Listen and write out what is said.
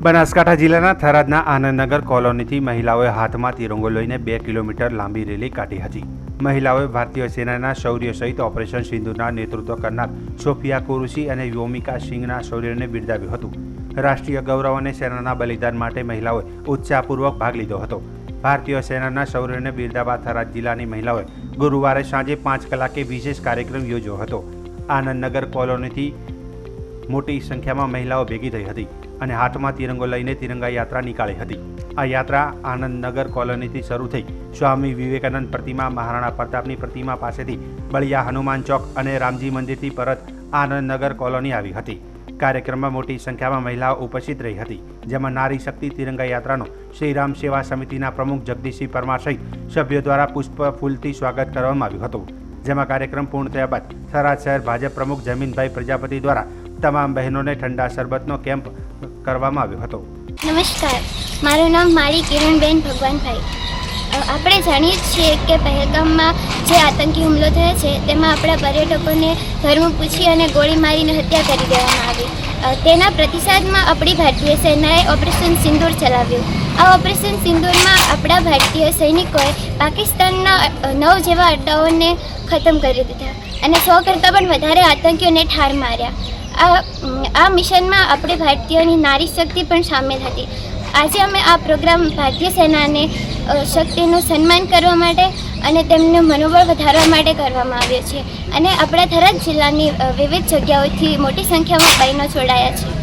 બનાસકાંઠા જિલ્લાના થરાદના આનંદનગર કોલોનીથી મહિલાઓએ હાથમાં તિરંગો લઈને 2 કિલોમીટર લાંબી રેલી કાઢી હતી। મહિલાઓએ ભારતીય સેનાના શૌર્ય સહિત ઓપરેશન સિંદૂરના નેતૃત્વ કરનાર સોફિયા કુરેશી અને વ્યોમિકા સિંઘના શૌર્યને બિરદાવ્યું હતું। રાષ્ટ્રીય ગૌરવ અને સેનાના બલિદાન માટે મહિલાઓએ ઉત્સાહપૂર્વક ભાગ લીધો હતો। ભારતીય સેનાના શૌર્યને બિરદાવવા થરાદ જિલ્લાની મહિલાઓએ ગુરુવારે સાંજે 5 કલાકે વિશેષ કાર્યક્રમ યોજ્યો હતો। આનંદનગર કોલોનીથી મોટી સંખ્યામાં મહિલાઓ ભેગી થઈ હતી અને હાથમાં તિરંગો લઈને તિરંગા યાત્રા નીકાળી હતી। આ યાત્રા આનંદનગર કોલોનીથી શરૂ થઈ સ્વામી વિવેકાનંદ પ્રતિમા, મહારાણા પ્રતાપની પ્રતિમા પાસેથી બળિયા હનુમાન ચોક અને રામજી મંદિરથી પરત આનંદનગર કોલોની આવી હતી। કાર્યક્રમમાં મોટી સંખ્યામાં મહિલાઓ ઉપસ્થિત રહી હતી, જેમાં નારી શક્તિ તિરંગા યાત્રાનો શ્રીરામ સેવા સમિતિના પ્રમુખ જગદીશસિંહ પરમાર સહિત સભ્યો દ્વારા પુષ્પ ફૂલથી સ્વાગત કરવામાં આવ્યું હતું। જેમાં કાર્યક્રમ પૂર્ણ થયા બાદ થરાદ શહેર ભાજપ પ્રમુખ જમીનભાઈ પ્રજાપતિ દ્વારા તમામ બહેનોને ઠંડા શરબતનો કેમ્પ કરવામાં આવ્યો હતો। નમસ્કાર, મારું નામ માળી કિરણબેન ભગવાનભાઈ। આપણે જાણીએ છીએ કે પહેલગામમાં જે આતંકી હુમલો થયો છે તેમાં આપણા પર્યટકોને ધર્મ પૂછી અને ગોળી મારીને હત્યા કરી દેવામાં આવી। તેના પ્રતિસાદમાં આપણી ભારતીય સેનાએ ઓપરેશન સિંદૂર ચલાવ્યું। આ ઓપરેશન સિંદૂરમાં આપણા ભારતીય સૈનિકોએ પાકિસ્તાનના 9 જેવા અડ્ડાઓને ખતમ કરી દીધા અને 100 કરતાં પણ વધારે આતંકીઓને ઠાર માર્યા। આ મિશનમાં આપણે ભારતીયોની નારી શક્તિ પણ સામેલ હતી। આજે અમે આ પ્રોગ્રામ ભારતીય સેનાને શક્તિનું સન્માન કરવા માટે અને તેમનું મનોબળ વધારવા માટે કરવામાં આવ્યો છે અને આપણા થરાદ જિલ્લાની વિવિધ જગ્યાઓથી મોટી સંખ્યામાં બહેનો જોડાયા છે।